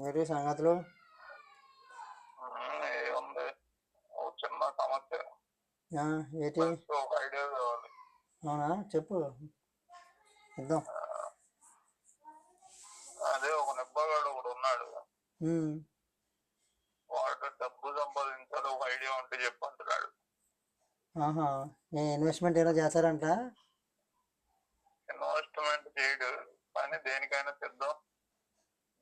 ఏంటి సంగతులు? ఏముంది, ఓ చిన్న సమస్య. ఏంటి? ఒక ఐడియా కావాలి. అవునా, చెప్పు ఇద్దాం. అదే ఒక నిబ్బగాడు ఒకడు ఉన్నాడు, వాడు డబ్బు సంపాదించాలి, ఒక ఐడియా ఉంటే చెప్పు అంటున్నాడు. ఇన్వెస్ట్మెంట్ ఏదో చేస్తారంట. ఇన్వెస్ట్మెంట్ చేయడు, కానీ దేనికైనా సిద్ధం,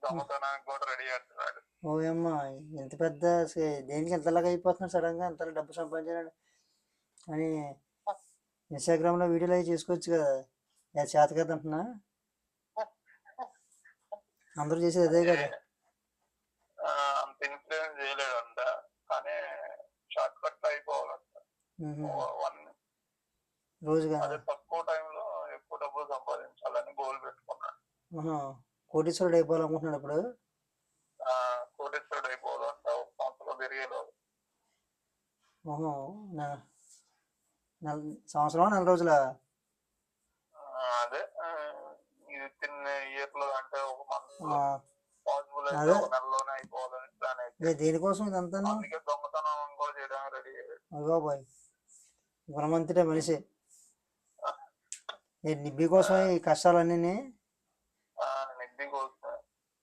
దొంగతనానికి కూడా రెడీ చేస్తున్నాడు. ఓయమ్మా, ఎంత పెద్ద దేనికి ఎంతలాగా అయిపోతున్నాడు సడన్గా, అంత డబ్బు సంపాదించాడు అని ఇన్స్టాగ్రామ్లో వీడియోలు అవి చేసుకోవచ్చు కదా. చేత కదా అంటున్నా, అందరూ చేసేది అదే కదా. అంత ఇన్ఫ్లుయెన్స్ చేయలేడంట, కానీ షార్ట్ కట్ అయిపోవాలంట. రోజుగా అదే తక్కువ టైంలో ఎక్కువ డబ్బులు సంపాదించాలని గోల్ పెట్టుకున్నాడు. కోటీశ్వరుడు అయిపోవాలనుకుంటున్నాడు ఇప్పుడు. కోటీశ్వరుడు అయిపోవాలంట ఒక సంవత్సరం పెరిగేలో. సంవత్సరం 4 రోజుల? అదే ఇది చిన్న ఇయర్ లో, అంటే ఒక మంత్ పాసిబుల్ అయితే ఒక నెలలోనే అయిపోవాలని ప్లాన్ అయితే. దేనికోసం ఇదంతా? అందుకే దొంగతనం కూడా చేయడానికి రెడీ అయ్యాడు. అగోబాయ్, గుణమంతుడే మనిషి. నిబ్బి కోసం ఈ కష్టాలన్నీ?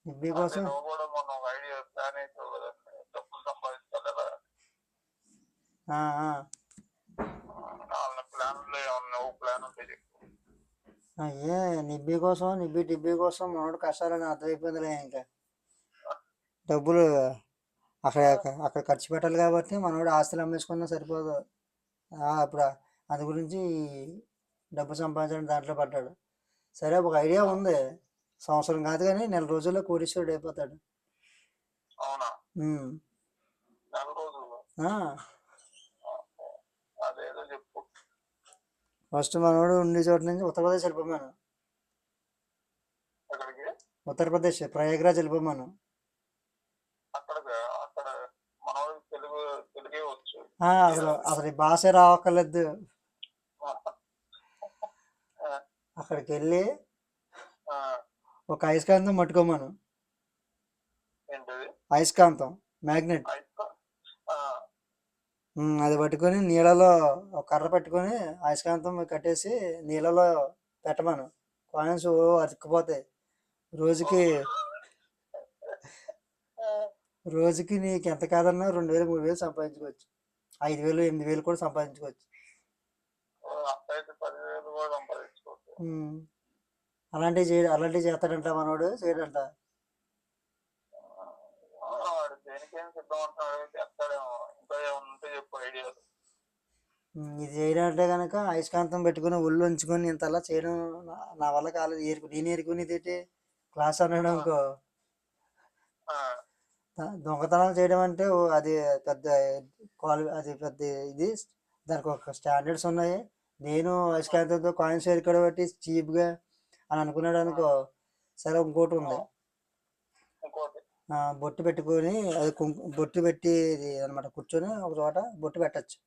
నిబ్బి కోసం నువ్వు కూడా మొన్న ఒక ఐడియా ప్లాన్ వేసావు కదా, డబ్బులు సంపాదించాలి కదా. ప్లాన్లో ఏమన్నా ప్లాన్ ఉంటే చెప్పు. నిబ్బి కోసం, డిబ్బి కోసం మనోడు కష్టాలని అర్థమైపోయిందిలే. ఇంకా డబ్బులు అక్కడ ఖర్చు పెట్టాలి కాబట్టి మనోడు ఆస్తులు అమ్మేసుకున్నా సరిపోదు. ఇప్పుడు అందు గురించి డబ్బు సంపాదించడం దాంట్లో పడ్డాడు. సరే, ఒక ఐడియా ఉంది. సంవత్సరం కాదు కానీ 4 రోజుల్లో కోటీశ్వరుడు అయిపోతాడు. అవునా? 4 రోజుల్లో? అదేదో చెప్పు. ఫస్ట్ మనోడు ఉండే చోట నుంచి ఉత్తరప్రదేశ్ వెళ్ళిపోయాను. ఉత్తరప్రదేశ్ ప్రయాగ్రాజ్ వెళ్ళిపోయాను. అసలు భాష రావక్కర్లేదు. అక్కడికి వెళ్ళి ఒక అయస్కాంతం పట్టుకోమను. అయస్కాంతం, మ్యాగ్నెట్. అది పట్టుకొని నీళ్ళలో ఒక కర్ర పెట్టుకొని అయస్కాంతం కట్టేసి నీళ్ళలో పెట్టమను. కాయిన్స్ అతుక్కుపోతాయి. రోజుకి నీకు ఎంత కాదన్నా 2000, 3000 సంపాదించుకోవచ్చు. 5000, 8000 కూడా సంపాదించుకోవచ్చు. అలాంటివి చేస్తాడంట మనోడు, చేయడంట. ఇది చేయడంటే కనుక అయస్కాంతం పెట్టుకుని ఒళ్ళు ఉంచుకొని ఇంతలా చేయడం నా వల్ల కాలేదు. నేను ఏరుకునేది క్లాస్ అన్నాడు అనుకో. దొంగతనాలు చేయడం అంటే అది పెద్ద ఇది, దానికి ఒక స్టాండర్డ్స్ ఉన్నాయి. నేను అయస్కాంతంతో కాయిన్స్ ఏరుకోవడం బట్టి చీప్గా అని అనుకున్నాడు అనుకో. సరే, ఇంకోటి ఉంది. బొట్టు పెట్టుకొని అది బొట్టు పెట్టి అనమాట, కూర్చొని ఒక చోట బొట్టు పెట్టచ్చు.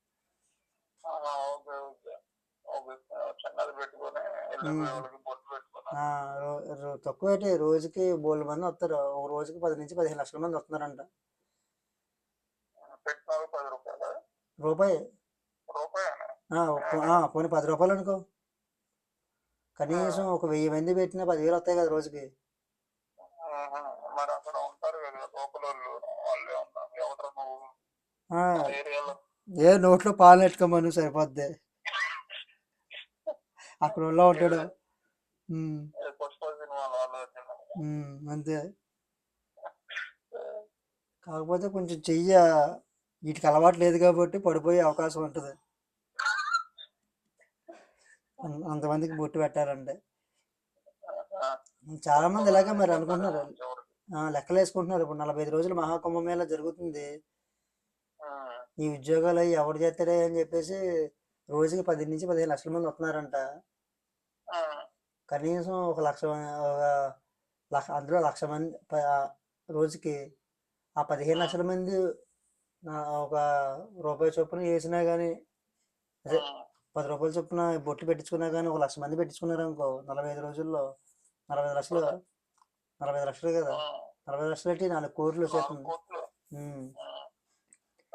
తక్కువ అయితే రోజుకి బోల్డ్ మంది వస్తారు. ఒక రోజుకి 10 నుంచి 15 లక్షల మంది వస్తున్నారంట. రూపాయి పోనీ 10 రూపాయలు అనుకో. కనీసం ఒక 1000 మంది పెట్టినా 10,000 వస్తాయి కదా రోజుకి. నోట్లో పాలు నెట్టుకోమను సరిపోద్ది. అక్కడ ఉంటాడు అంతే. కాకపోతే కొంచెం వీటికి అలవాటు లేదు కాబట్టి పడిపోయే అవకాశం ఉంటుంది. అంతమందికి బొట్టు పెట్టాలంటే చాలా మంది ఇలాగే మరి అనుకుంటున్నారు, లెక్కలు వేసుకుంటున్నారు. ఇప్పుడు 45 రోజులు మహాకుంభమేళా జరుగుతుంది. ఈ ఉద్యోగాలు అవి ఎవరు చేస్తాడే అని చెప్పేసి రోజుకి 10 నుంచి 15 లక్షల మంది వస్తున్నారంట. కనీసం ఒక అందులో 1,00,000 మంది రోజుకి ఆ 15 లక్షల మంది ఒక రూపాయి చొప్పున వేసినా కానీ, అదే 10 రూపాయల చొప్పున బొట్లు పెట్టించుకున్నా కానీ 1,00,000 మంది పెట్టించుకున్నారు అనుకో, 45 రోజుల్లో 45 లక్షలు 45 లక్షలు కదా, 40 లక్షలు అంటే 4 కోట్లు 4 వచ్చేస్తుంది. కోట్లు.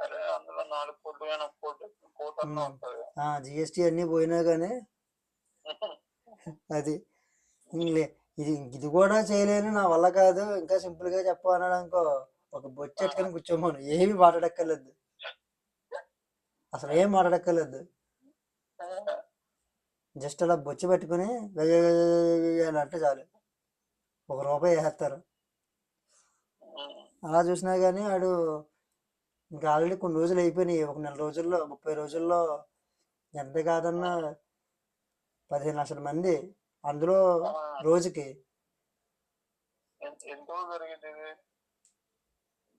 అరే అందులో 4 కోట్లు కానీ 1 కోటి అన్నా వస్తుంది. జిఎస్టీ అన్నీ పోయినా కానీ అది ఇంగ్లే ఇది కూడా చేయలేను, నా వల్ల కాదు, ఇంకా సింపుల్గా చెప్పన్నాడు అనుకో, ఒక బొచ్చెట్టుకొని కూర్చోమను, ఏమి మాట్లాడక్కర్లేదు, అసలు ఏం మాట్లాడక్కర్లేదు, జస్ట్ అలా బొచ్చి పెట్టుకుని అంటే చాలు, ₹1 వేసేస్తారు. అలా చూసినా కానీ ఆడు ఇంకా ఆల్రెడీ కొన్ని రోజులు అయిపోయినాయి, ఒక నెల రోజుల్లో 30 రోజుల్లో ఎంత కాదన్నా 15 లక్షల మంది, అందులో రోజుకి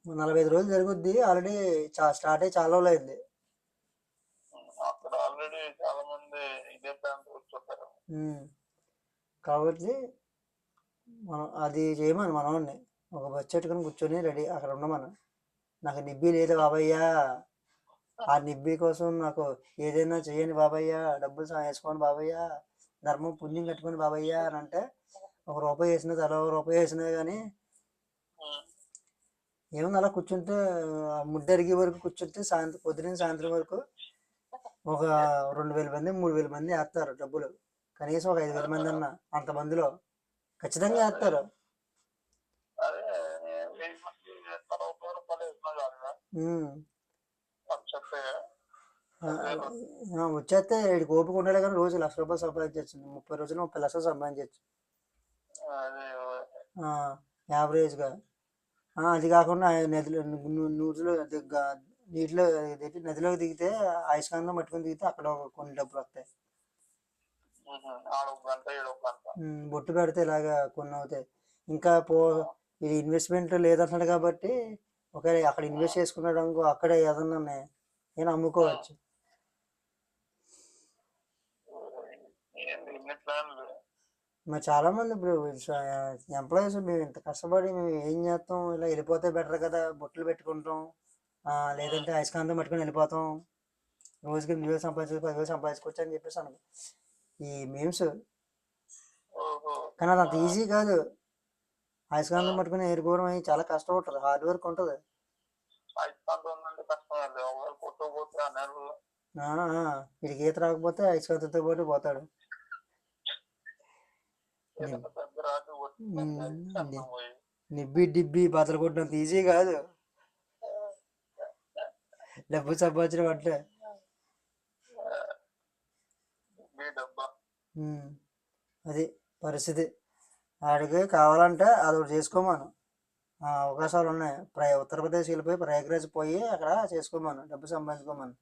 45 రోజులు జరుగుద్ది. ఆల్రెడీ స్టార్ట్ అయ్యి చాలా రోజులు అయింది. ఆల్రెడీ చాలా మంది ఇదే ప్లాన్ కూర్చుంటారు. కాబట్టి మనం అది చేయమని మనవాడిని ఒక బడ్జెట్కొని కూర్చొని రెడీ అక్కడ ఉండమని, నాకు నిబ్బి లేదు బాబయ్య, ఆ నిబ్బి కోసం నాకు ఏదైనా చేయండి బాబయ్య, డబ్బులు వేసుకోండి బాబయ్య, ధర్మం పుణ్యం కట్టుకొని బాబయ్య అని అంటే ₹1 వేసినా ₹1 వేసినా కానీ ఏమన్నా అలా కూర్చుంటే ముద్దరిగే వరకు కూర్చుంటే పొద్దున సాయంత్రం వరకు ఒక 2,000 మంది 3,000 మంది వేస్తారు డబ్బులు, కనీసం ఒక 5,000 మంది అన్న అంతమందిలో ఖచ్చితంగా వేస్తారు. వచ్చేస్తే వీడికి ఓపిక ఉండాలి కానీ రోజు ₹1,00,000 సంపాదించచ్చు, 30 రోజులు 30 లక్షలు సంపాదించవచ్చు యావరేజ్గా. అది కాకుండా నీటిలో నదిలోకి దిగితే అయస్కాంతం పట్టుకుని దిగితే అక్కడ కొన్ని డబ్బులు వస్తాయి, బొట్టు పెడితే ఇలాగా కొన్ని అవుతాయి. ఇంకా ఇది ఇన్వెస్ట్మెంట్ లేదంటున్నాడు కాబట్టి ఒకవేళ అక్కడ ఇన్వెస్ట్ చేసుకున్నాడు అనుకో, అక్కడే ఏదన్నా నేను అమ్ముకోవచ్చు. మరి చాలా మంది ఇప్పుడు ఎంప్లాయీస్ మేము ఇంత కష్టపడి మేము ఏం చేస్తాం, ఇలా వెళ్ళిపోతే బెటర్ కదా, బొట్లు పెట్టుకుంటాం, లేదంటే అయస్కాంతం పట్టుకొని వెళ్ళిపోతాం, రోజుకి 2,000 సంపాదించుకోవచ్చు 10,000 సంపాదించుకోవచ్చు అని చెప్పేసి అను ఈ మేమ్స్. కానీ అది అంత ఈజీ కాదు, అయస్కాంతం పట్టుకుని ఏరుకోవడం అవి చాలా కష్టం ఉంటుంది, హార్డ్ వర్క్ ఉంటుంది. వీడికి ఈత రాకపోతే అయస్కాంతంతో పాటు పోతాడు. నిబ్బి డిబ్బి బతలు కొట్టినంత ఈజీ కాదు డబ్బు సంపాదించడం అంటే. అది పరిస్థితి. ఆడికి కావాలంటే అది ఒకటి చేసుకోమను, అవకాశాలు ఉన్నాయి. ఉత్తరప్రదేశ్ వెళ్ళిపోయి ప్రయాగ్రాజ్ పోయి అక్కడ చేసుకోమను, డబ్బు సంపాదించుకోమను.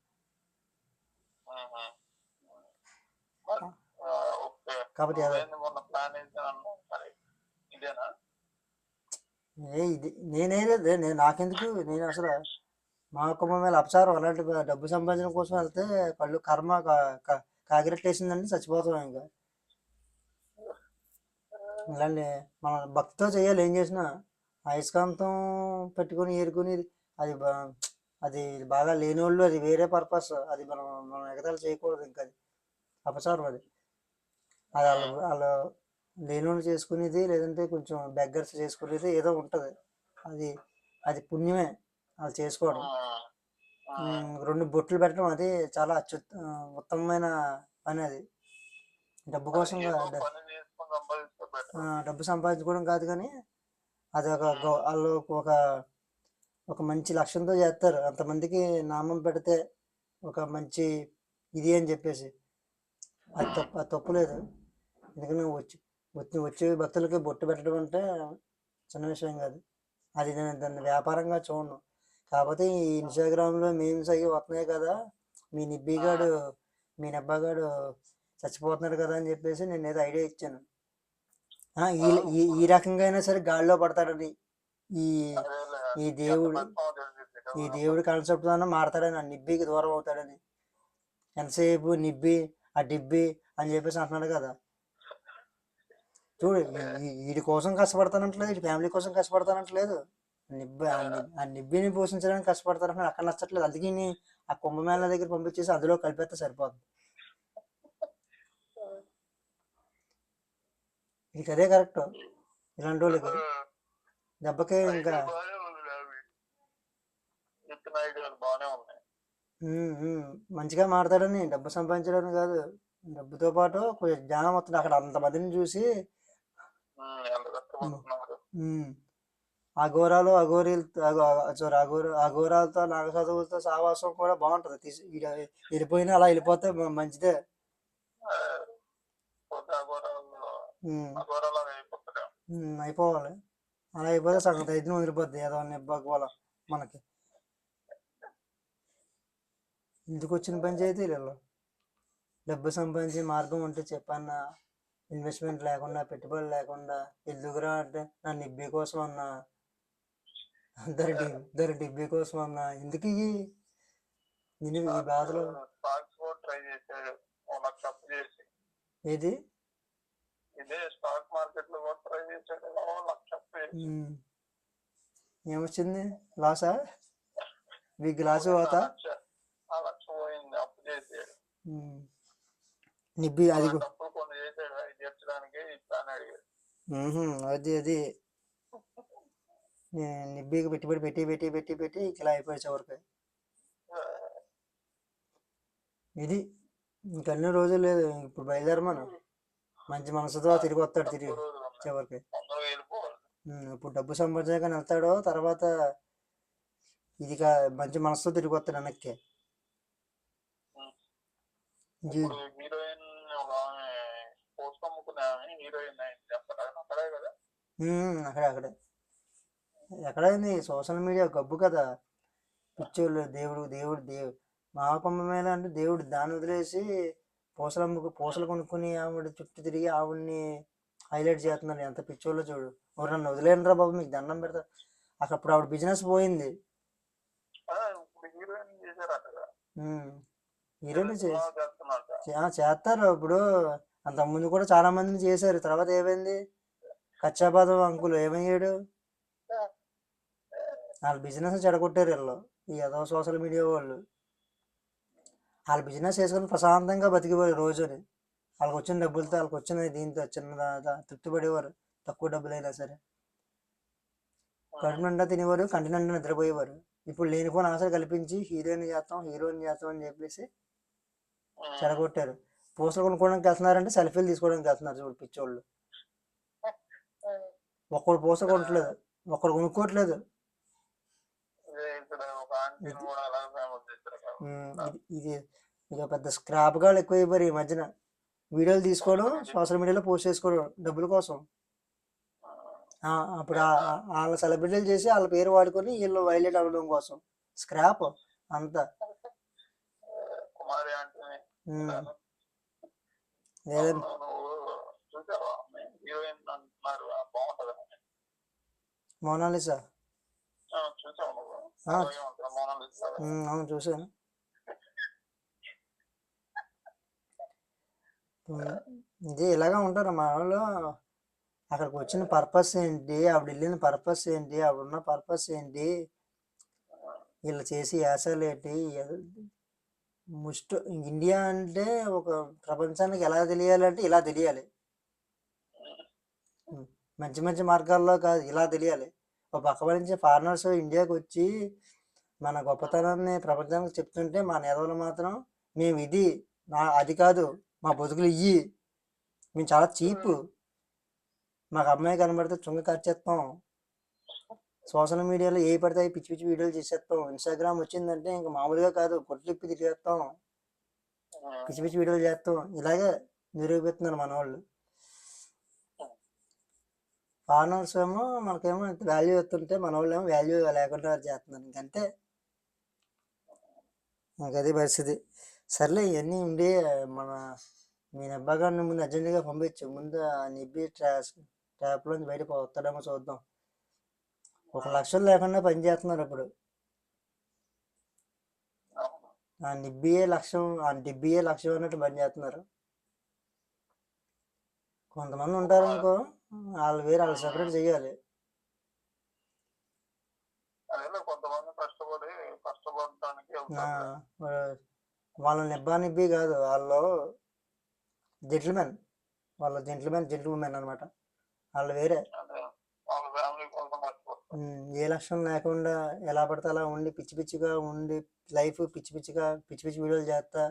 కాబట్టి నేను నాకెందుకు, నేను అసలు మా కుంభమేళ అపచారం, అలాంటి డబ్బు సంపాదించడం కోసం వెళ్తే కళ్ళు కర్మ కాకిరెట్టేసిందంటే చచ్చిపోతాం ఇంకా. ఇలాంటి మన భక్తితో చేయాలి, ఏం చేసినా అయస్కాంతం పెట్టుకుని ఏరుకుని అది బాగా లేని వాళ్ళు, అది వేరే పర్పస్, అది మనం ఎగతాలు చేయకూడదు, ఇంకా అది అపచారం. అది వాళ్ళు లేని వాళ్ళు చేసుకునేది, లేదంటే కొంచెం బెగ్గర్స్ చేసుకునేది ఏదో ఉంటుంది, అది పుణ్యమే వాళ్ళు చేసుకోవడం. 2 బొట్లు పెట్టడం అది చాలా ఉత్తమమైన పని. అది డబ్బు కోసం డబ్బు సంపాదించుకోవడం కాదు, కానీ అది వాళ్ళు ఒక మంచి లక్ష్యంతో చేస్తారు. అంతమందికి నామం పెడితే ఒక మంచి ఇది అని చెప్పేసి అది తప్పు లేదు. ఎందుకంటే వచ్చే భక్తులకి బొట్టు పెట్టడం అంటే చిన్న విషయం కాదు, అది దాన్ని వ్యాపారంగా చూడను. కాకపోతే ఈ ఇన్స్టాగ్రామ్లో మీమ్స్ అవి వస్తున్నాయి కదా, మీ నెబ్బాగాడు చచ్చిపోతున్నాడు కదా అని చెప్పేసి నేను ఏదో ఐడియా ఇచ్చాను. ఈ రకంగా అయినా సరే గాడిలో పడతాడని, ఈ దేవుడి కాన్సెప్ట్ ద్వారా మారతాడని, ఆ నిబ్బికి దూరం అవుతాడని, ఎంతసేపు నిబ్బి ఆ డిబ్బి అని చెప్పేసి అంటున్నాడు కదా. చూడు, వీడి కోసం కష్టపడతానంటలేదు, వీడి ఫ్యామిలీ కోసం కష్టపడతానంటలేదు, ఆ నిబ్బిని పోషించడానికి కష్టపడతానంటే అక్కడ నచ్చట్లేదు. అందుకే ఆ కుంభమేళ దగ్గర పంపించేసి అందులో కలిపేస్తే సరిపోతుంది. ఇది అదే కరెక్ట్. ఇలాంటి వాళ్ళకి దెబ్బకే ఇంకా ఐడియాలు బాగానే ఉంది అవి చెప్పిన ఐడియాలు బాగానే ఉన్నాయి. మంచిగా మాట్లాడని డబ్బు సంపాదించడానికి కాదు, డబ్బుతో పాటు కొంచెం జ్ఞానం వస్తుంది. అక్కడ అంతమందిని చూసి ఎంత కష్టపడుతున్నారు. అఘోరాలు అఘోరీలు సారీ అఘోరాలతో నాగసాధువులతో సావాసం కూడా బాగుంటుంది. వెళ్ళిపోయినా అలా వెళ్ళిపోతే మంచిదే. పోతే అఘోరాలు అయిపోతారు. అయిపోవాలి. అలా అయిపోతే సగం దైత్యం వదిలిపోద్ది. ఏదో నిబ్బగోళ మనకి ఇందుకు వచ్చిన పంచాయతీలలో డబ్బు సంపాదించే మార్గం ఉంటే చెప్పన్నా. ఇన్వెస్ట్మెంట్ లేకుండా, పెట్టుబడి లేకుండా ఎందుకురా అంటే నా నిబ్బి కోసం అన్నా, దరి డిబ్బి కోసం అన్నా. ఎందుకు నేను ఈ బాధలో ట్రై చేశాడు 1 లక్ష అప్పు చేసి. ఏది ఇదే స్టాక్ మార్కెట్ లో కూడా ట్రై చేశాడు 1 లక్ష అప్పు చేసి. ఏమొచ్చింది? లాసా? బిగ్ లాస్ పోతా 1 లక్ష పోయింది అప్పు చేసాడు. నిబ్బి అది తప్పు కొన్ని చేసాడు. అవి తీర్చడానికి ఇస్తాను అడిగాడు. అది నిబ్బికి పెట్టుబడి పెట్టి పెట్టి పెట్టి పెట్టి ఇలా అయిపోయి చివరికి. ఇది ఇంకన్నీ రోజులు లేదు. ఇప్పుడు బయలుదేరమను. మంచి మనసుతో తిరిగి వస్తాడు తిరిగి చివరికి. ఇప్పుడు డబ్బు సంపాదించాక వెళ్తాడో తర్వాత ఇది మంచి మనసుతో తిరిగి వస్తాడు వెనక్కి. హీరోయిన్ పోస్ట్ అమ్ముకునే హీరోయిన్ అక్కడే కదా? అక్కడే ఎక్కడైంది? సోషల్ మీడియా గబ్బు కదా. పిచ్చోళ్ళు దేవుడు మహాకుంభమేళ అంటే దేవుడు. దాన్ని వదిలేసి పూసలు కొనుక్కుని ఆవిడ చుట్టూ తిరిగి ఆవిడ్ని హైలైట్ చేస్తున్నారు. ఎంత పిచ్చోళ్ళు చూడు. నన్ను వదిలేనరా బాబు, మీకు దండం పెడతా. అప్పుడు ఆవిడ బిజినెస్ పోయింది. హీరోయిన్ చేస్తారు. ఇప్పుడు అంతకుముందు కూడా చాలా మందిని చేశారు. తర్వాత ఏమైంది? కచ్చాపాదం అంకులు ఏమయ్యాడు? వాళ్ళ బిజినెస్ చెడగొట్టారు వీళ్ళు, ఈ ఏదో సోషల్ మీడియా వాళ్ళు. వాళ్ళ బిజినెస్ చేసుకుని ప్రశాంతంగా బతికిపోయారు రోజుని. వాళ్ళకి వచ్చిన డబ్బులతో, వాళ్ళకి వచ్చిన దీంతో చిన్న తృప్తి పడేవారు. తక్కువ డబ్బులైనా సరే కడుపు నిండా తినేవారు, కంటి నిండా నిద్రపోయేవారు. ఇప్పుడు లేనిపోయిన ఆశలు కల్పించి హీరోయిన్ చేస్తాం అని చెప్పేసి చెడగొట్టారు. పూసలు కొనుక్కోవడానికి వెళ్తున్నారంటే సెల్ఫీలు తీసుకోవడానికి వెళ్తున్నారు చూడు పిచ్చోళ్ళు. ఒక్కడు పూస కొనట్లేదు, ఒక్కడు కొనుక్కోవట్లేదు. ఇది ఇక పెద్ద స్క్రాప్ గా ఎక్కువైపోయారు ఈ మధ్యన. వీడియోలు తీసుకోవడం, సోషల్ మీడియాలో పోస్ట్ చేసుకోవడం డబ్బుల కోసం. అప్పుడు వాళ్ళ సెలబ్రిటీలు చేసి వాళ్ళ పేరు వాడుకొని వీళ్ళు వైలేట్ అవ్వడం కోసం. స్క్రాప్ అంతా. మోనాలిసా అవును చూసాను. ఇది ఇలాగా ఉంటారు మా వాళ్ళు. అక్కడికి వచ్చిన పర్పస్ ఏంటి, ఆవిడ వెళ్ళిన పర్పస్ ఏంటి, ఆవిడ ఉన్న పర్పస్ ఏంటి, వీళ్ళు చేసి యాసలు ఏంటి. ఇండియా అంటే ఒక ప్రపంచానికి ఎలా తెలియాలంటే ఇలా తెలియాలి. మంచి మంచి మార్గాల్లో కాదు, ఇలా తెలియాలి. ఒక పక్క నుంచి ఫారినర్స్ ఇండియాకి వచ్చి మన గొప్పతనాన్ని ప్రపంచానికి చెప్తుంటే మా నేతలు మాత్రం మేము ఇది అది కాదు, మా బతుకులు ఇయ్యి, మేము చాలా చీప్, మాకు అమ్మాయి కనబడితే చుంగ ఖర్చేస్తాం, సోషల్ మీడియాలో ఏ పడితే పిచ్చి పిచ్చి వీడియోలు చేసేస్తాం, ఇన్స్టాగ్రామ్ వచ్చిందంటే ఇంకా మామూలుగా కాదు, కొట్లిప్పి తిరిగేస్తాం, పిచ్చి పిచ్చి వీడియోలు చేస్తాం, ఇలాగే నిరూపిస్తున్నారు మన వాళ్ళు. ఫారినర్స్ ఏమో మనకేమో వాల్యూ ఇస్తుంటే మన వాళ్ళు ఏమో వాల్యూ లేకుండా చేస్తున్నారు. ఇంకంతే, ఇంకది పరిస్థితి. సర్లే ఇవన్నీ ఉండి మీ నెబ్బాగారిని ముందు అర్జెంటుగా పంపించు. ముందు ఆ నిబ్బి ట్యాప్లోంచి బయట వస్తాడేమో చూద్దాం. 1 లక్షలు లేకుండా పని చేస్తున్నారు ఇప్పుడు. ఆ డిబ్బియే లక్ష్యం అన్నట్టు పని చేస్తున్నారు. కొంతమంది ఉంటారు అనుకో, వాళ్ళు వేరే, వాళ్ళు సెపరేట్ చెయ్యాలి. వాళ్ళ నిబ్బి కాదు, వాళ్ళు జెంటిల్మెన్, జెంటిల్మెన్ అనమాట. వాళ్ళు వేరే. అదే వాళ్ళ ఫ్యామిలీ కోసం మర్చిపోతారు. ఏ లక్ష్యం లేకుండా ఎలా పడితే అలా ఉండి పిచ్చి పిచ్చిగా ఉండి లైఫ్ పిచ్చి పిచ్చిగా పిచ్చి పిచ్చి వీడియోలు చేస్తా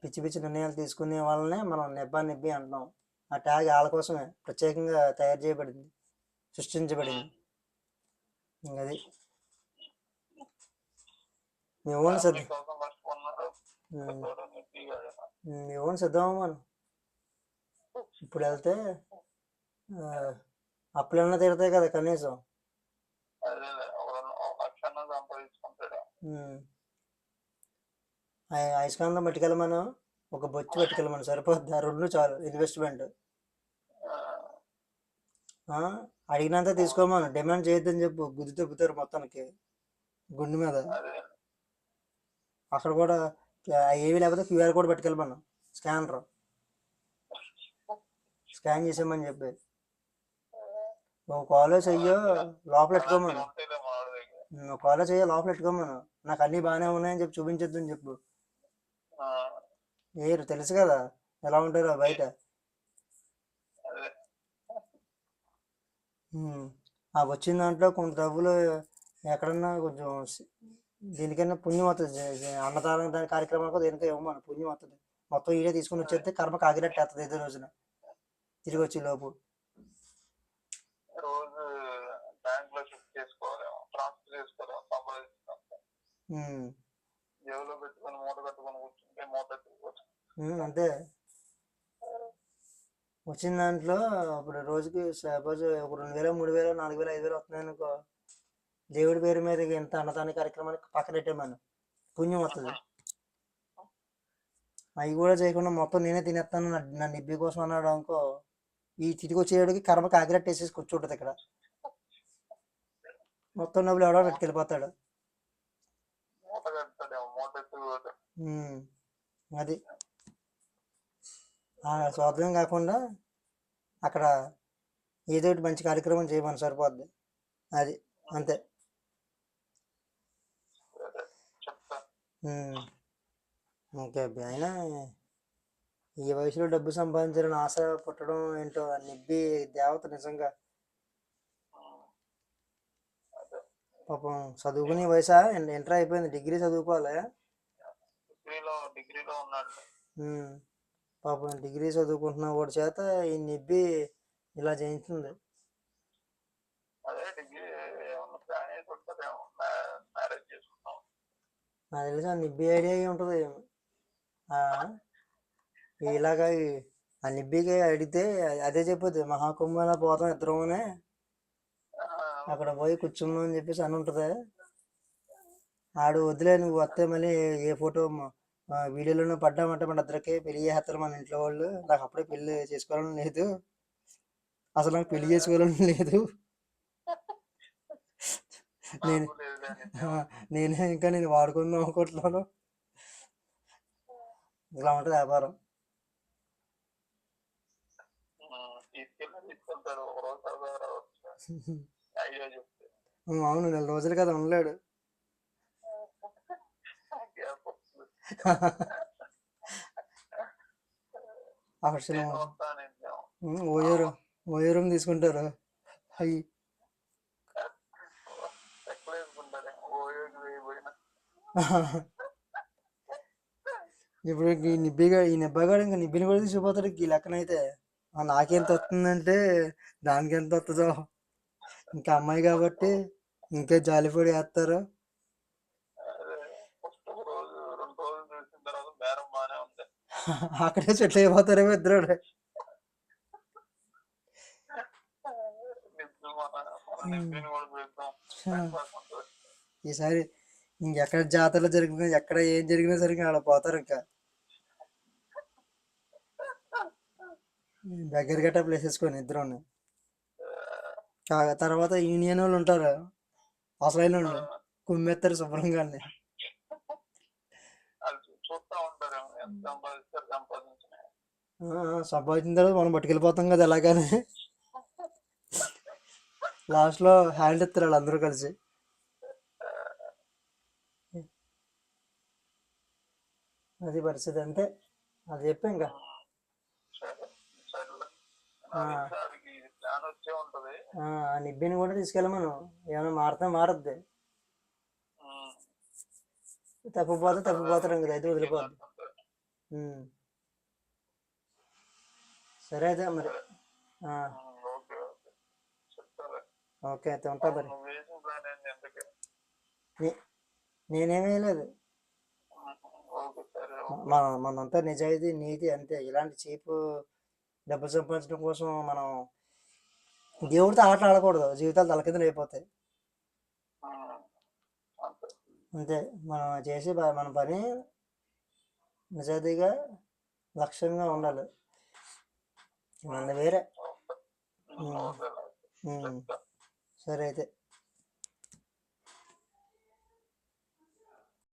పిచ్చి పిచ్చి నిర్ణయాలు తీసుకునే వాళ్ళనే మనం నెబ్బి అంటున్నాం. ఆ ట్యాగ్ వాళ్ళ కోసమే ప్రత్యేకంగా తయారు చేయబడింది, సృష్టించబడింది. అది మీ ఓన్ ఫ్యామిలీ కోసం మర్చిపోతున్నారు. మీ ఓన్ సిద్ధమా మనం ఇప్పుడు వెళ్తే అప్పులన్నా తీరుతాయి కదా కనీసం. అదే ఒక లక్షన్నా సంపాదించుకుంటాడు. అయస్కాంతం పట్టుకెళ్ళమను, ఒక బొచ్చు పట్టుకెళ్ళమను సరిపోద్ది. 2 చాలు ఇన్వెస్ట్మెంట్. అడిగినంత తీసుకోమను, డిమాండ్ చేయొద్దని చెప్పు. గుద్దు తిప్పుతారు మొత్తానికి గుండె మీద. అక్కడ కూడా ఏమీ లేకపోతే క్యూఆర్ కోడ్ పట్టుకెళ్ళమను, స్కానర్ స్కాన్ చేసామని చెప్పి. నువ్వు కాలేజ్ అయ్యో లోపల పెట్టుకోమను, నువ్వు కాలేజ్ అయ్యో లోపల పెట్టుకోమను. నాకు అన్నీ బాగానే ఉన్నాయని చెప్పి చూపించొద్దని చెప్పు. ఏరు తెలుసు కదా ఎలా ఉంటారో బయట. ఆ వచ్చిన దాంట్లో కొంత డబ్బులు ఎక్కడన్నా కొంచెం దీనికైనా పుణ్యం అవుతుంది. అన్నదానం దాని కార్యక్రమాలకు దేనికో ఇవ్వమను, పుణ్యం అవుతుంది. మొత్తం ఈడే తీసుకుని వచ్చేస్తే కర్మ కాగినట్టు వేస్తుంది ఏదో రోజున తిరిగి వచ్చే లోపు. రోజు బ్యాంక్ లో షిఫ్ట్ చేసుకోవాలేమో, ట్రాన్స్ఫర్ చేసుకోలేము, సంపాదించుకుంటాం. జేబులో పెట్టుకొని మూట కట్టుకొని కూర్చుంటే మూట ఎత్తుకోవచ్చు. అంతే. వచ్చిన దాంట్లో ఇప్పుడు రోజుకి సపోజ్ ఒక 2,000 3,000 4,000 5,000 వస్తున్నాయి అనుకో, దేవుడి పేరు మీద ఎంత అన్నదాన కార్యక్రమానికి పక్కన పెట్టామను, పుణ్యం వస్తుంది. అవి కూడా చేయకుండా మొత్తం నేనే తినేస్తాను నా నిబ్బి కోసం అన్నాడు అనుకో, ఈ తిరిగి వచ్చేటికి కర్మ కాకిరెట్ వేసేసి కూర్చుంటుంది ఇక్కడ. మొత్తం డబ్బులు ఎవడో పెట్టుకెళ్ళిపోతాడు. అది స్వార్థం కాకుండా అక్కడ ఏదో ఒకటి మంచి కార్యక్రమం చేయమని సరిపోద్ది. అది అంతే. ఓకే అబ్బాయి. అయినా ఈ వయసులో డబ్బు సంపాదించాలని ఆశ పుట్టడం ఏంటో, నిబ్బి దేవత నిజంగా. పాపం చదువుకునే వయసా, ఇంటర్ అయిపోయింది, డిగ్రీ చదువుకోవాలి. డిగ్రీలో ఉన్నాడు. పాపం డిగ్రీ చదువుకుంటున్న వాడి చేత ఈ నిబ్బి ఇలా చేయించింది. నాకు తెలిసి ఆ నిబ్బి ఐడియా ఉంటుంది. ఇలాగా ఆ నిబ్బికి అడిగితే అదే చెప్పొద్ది, మహాకుంభంలో పోతాం ఇద్దరమనే, అక్కడ పోయి కూర్చున్నాం అని చెప్పేసి అని ఉంటుంది. ఆడు వదిలే, నువ్వు వస్తే మళ్ళీ ఏ ఫోటో వీడియోలోనూ పడ్డామంటే మన ఇద్దరికి పెళ్లి చేస్తారు మన ఇంట్లో వాళ్ళు. నాకు అప్పుడే పెళ్లి చేసుకోవాలని లేదు, అసలు నాకు పెళ్లి చేసుకోవాలని లేదు, నేనే ఇంకా నేను వాడుకుందాం అనుకుంటున్నాను. ఇలా ఉంటుంది వ్యాపారం. అవును, 4 రోజులు కదా ఉండలేడు. ఓయో రూమ్ తీసుకుంటారు. అవి ఇప్పుడు ఈ నిబ్బగాడు ఇంకా నిబ్బిని కూడా తీసుకుపోతాడు ఈ లెక్కనైతే. నాకెంత వస్తుందంటే దానికి ఎంత వస్తుందో. ఇంకా అమ్మాయి కాబట్టి ఇంకా జాలిపడి వేస్తారు. అక్కడే సెటిల్ అయిపోతారేమో ఇద్దరు. ఈసారి ఇంకెక్కడ జాతరలో జరిగినా ఎక్కడ ఏం జరిగినా సరే అలా పోతారు. ఇంకా దగ్గర గట్ట ప్లేసెస్కొని ఇద్దరు. తర్వాత యూనియన్ వాళ్ళు ఉంటారు, అసలైన వాళ్ళు కుమ్మెత్తారు శుభ్రంగానే. సంపాదించిన తర్వాత మనం పట్టుకెళ్ళిపోతాం కదా ఎలాగానే. లాస్ట్లో హ్యాండ్ ఇస్తారు వాళ్ళు అందరూ కలిసి. అది పరిస్థితి అంతే. అది చెప్పి ఇంకా అని వచ్చే ఉంటది. ఆ నిబ్బిని కూడా తీసుకెళ్ళమను, ఏమైనా మారుతా మారద్ది, ఉమ్. తప్పిపోతారు ఇంక అయితే వదిలిపోద్ది. సరే అయితే మరి. ఓకే ఓకే చెప్తాలే. ఓకే అయితే ఉంటా మరి. నువ్వు వేసిన ప్లాన్ ఏంటి ఎంతకి? నేనేమీ లేదు, ఓకే సరే ఓకే. మనంతా నిజాయితీ నీతి అంతే. ఇలాంటి చీపు డబ్బు సంపాదించడం కోసం మనం దేవుడితో ఆటలు ఆడకూడదు, జీవితాలు తలకిందులు అయిపోతాయి. అంతే. అంతే, మనం చేసే మన పని నిజాయితీగా లక్ష్యంగా ఉండాలి, మన వేరే. ఓకే. సరే అయితే.